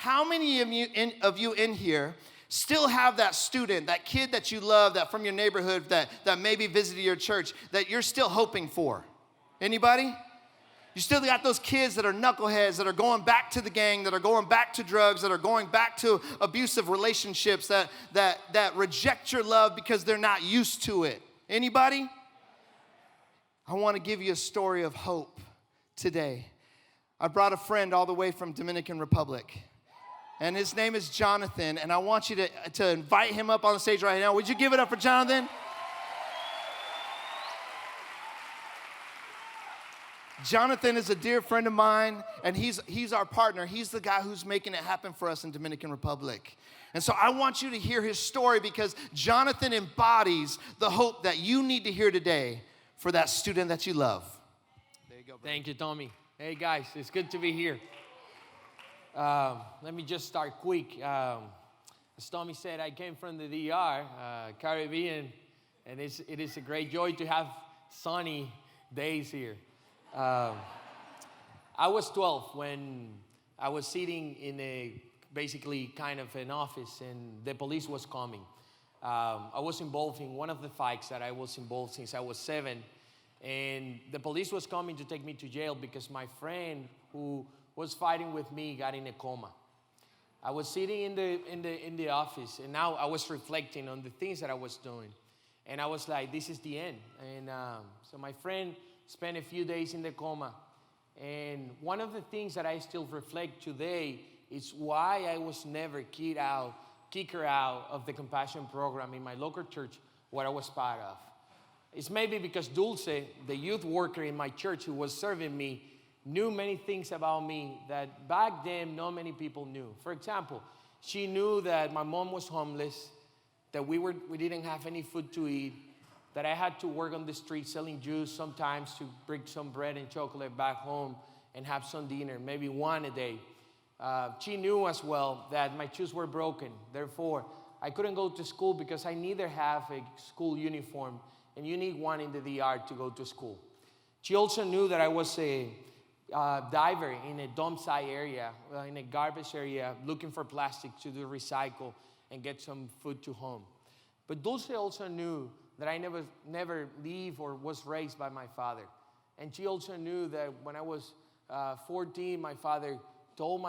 how many of you in here still have that student, that kid that you love, that from your neighborhood, that maybe visited your church, that you're still hoping for? Anybody? You still got those kids that are knuckleheads, that are going back to the gang, that are going back to drugs, that are going back to abusive relationships, that reject your love because they're not used to it. Anybody? I want to give you a story of hope today. I brought a friend all the way from Dominican Republic, and his name is Jonathan, and I want you to invite him up on the stage right now. Would you give it up for Jonathan? Jonathan is a dear friend of mine, and he's our partner. He's the guy who's making it happen for us in Dominican Republic. And so I want you to hear his story because Jonathan embodies the hope that you need to hear today for that student that you love. There you go, bro. Thank you, Tommy. Hey, guys, it's good to be here. Let me just start quick. As Tommy said, I came from the DR, Caribbean, and it is a great joy to have sunny days here. I was 12 when I was sitting in basically kind of an office, and the police was coming. I was involved in one of the fights that I was involved since I was 7, and the police was coming to take me to jail because my friend who was fighting with me got in a coma. I was sitting in the office, and now I was reflecting on the things that I was doing, and I was like, this is the end. And so my friend spent a few days in the coma. And one of the things that I still reflect today is why I was never kicked her out of the compassion program in my local church where I was part of. It's maybe because Dulce, the youth worker in my church who was serving me, knew many things about me that back then not many people knew. For example, she knew that my mom was homeless, that we didn't have any food to eat, that I had to work on the street selling juice sometimes to bring some bread and chocolate back home and have some dinner, maybe one a day. She knew as well that my shoes were broken. Therefore, I couldn't go to school because I neither have a school uniform, and you need one in the DR to go to school. She also knew that I was a diver in a dump site area, in a garbage area, looking for plastic to do recycle and get some food to home. But Dulce also knew that I never lived or was raised by my father. And she also knew that when I was 14, my father told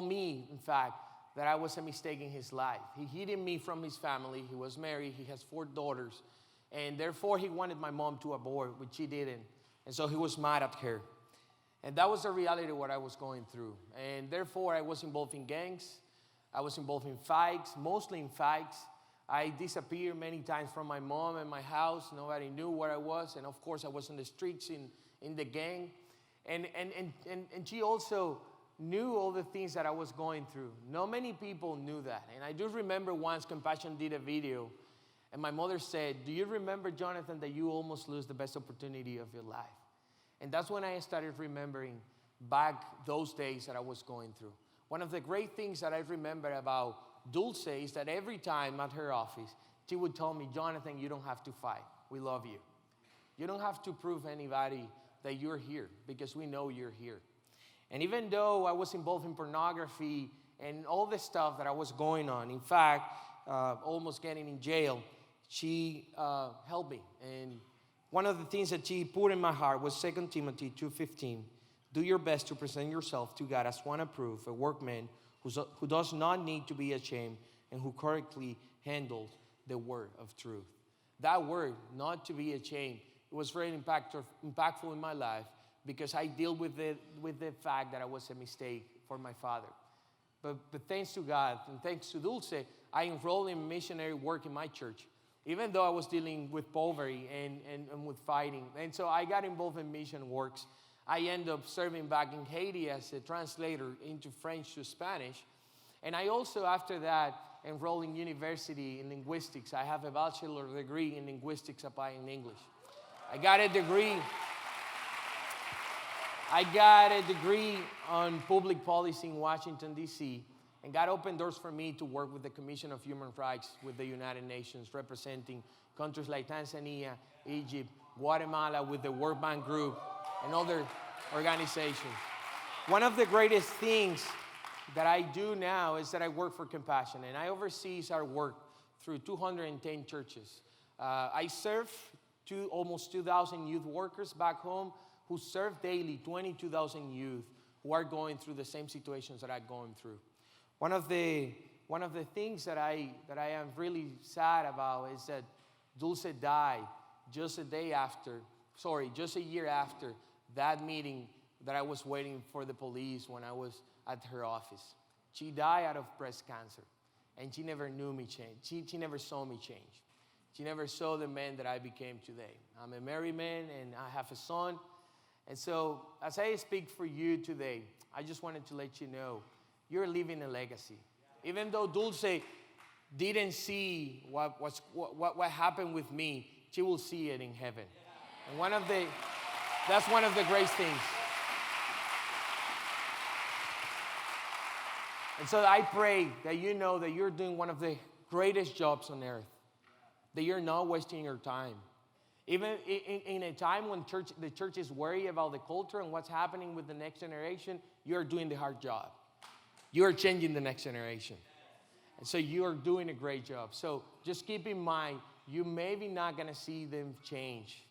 me, in fact, that I was a mistake in his life. He hid me from his family. He was married. He has 4 daughters. And therefore, he wanted my mom to abort, which she didn't. And so he was mad at her. And that was the reality of what I was going through. And therefore, I was involved in gangs. I was involved in fights, mostly in fights. I disappeared many times from my mom and my house. Nobody knew where I was. And of course, I was on the streets in the gang. And she also knew all the things that I was going through. Not many people knew that. And I do remember once Compassion did a video, and my mother said, do you remember, Jonathan, that you almost lose the best opportunity of your life? And that's when I started remembering back those days that I was going through. One of the great things that I remember about Dulce is that every time at her office, she would tell me, Jonathan, you don't have to fight. We love you. You don't have to prove anybody that you're here because we know you're here. And even though I was involved in pornography and all the stuff that I was going on, in fact, almost getting in jail, she helped me. And one of the things that she put in my heart was 2 Timothy 2:15. Do your best to present yourself to God as one approved, a workman who does not need to be ashamed and who correctly handles the word of truth. That word, not to be ashamed, it was very impactful in my life because I deal with the fact that I was a mistake for my father. But thanks to God and thanks to Dulce, I enrolled in missionary work in my church, even though I was dealing with poverty and with fighting. And so I got involved in mission works. I ended up serving back in Haiti as a translator into French to Spanish. And I also, after that, enrolled in university in linguistics. I have a bachelor's degree in linguistics applied in English. I got a degree on public policy in Washington, D.C., and God opened doors for me to work with the Commission of Human Rights with the United Nations, representing countries like Tanzania, Egypt, Guatemala with the World Bank Group, and other organizations. One of the greatest things that I do now is that I work for Compassion, and I oversee our work through 210 churches. I serve almost 2,000 youth workers back home who serve daily 22,000 youth who are going through the same situations that I'm going through. One of the things that I am really sad about is that Dulce died just a year after that meeting that I was waiting for the police when I was at her office. She died out of breast cancer, and she never knew me change. She never saw me change. She never saw the man that I became today. I'm a married man, and I have a son. And so, as I speak for you today, I just wanted to let you know, you're leaving a legacy. Even though Dulce didn't see what happened with me, she will see it in heaven. And that's one of the great things. And so I pray that you know that you're doing one of the greatest jobs on earth, that you're not wasting your time. Even in a time when the church is worried about the culture and what's happening with the next generation, you're doing the hard job. You're changing the next generation. And so you are doing a great job. So just keep in mind, you maybe not going to see them change.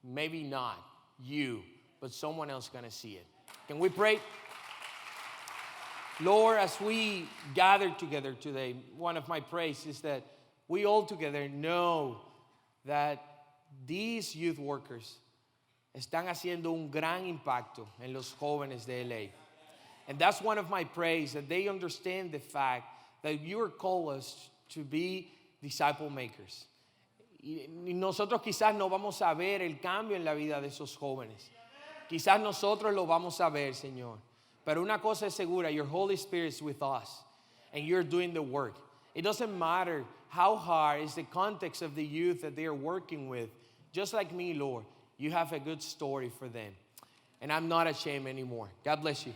Maybe not you, but someone else going to see it. Can we pray? Lord, as we gather together today, one of my prayers is that we all together know that these youth workers están haciendo un gran impacto en los jóvenes de LA. And that's one of my prayers, that they understand the fact that you are called us to be disciple makers. Y nosotros quizás no vamos a ver el cambio en la vida de esos jóvenes. Quizás nosotros lo vamos a ver, Señor. Pero una cosa es segura, your Holy Spirit is with us, and you're doing the work. It doesn't matter how hard is the context of the youth that they are working with. Just like me, Lord, you have a good story for them. And I'm not ashamed anymore. God bless you.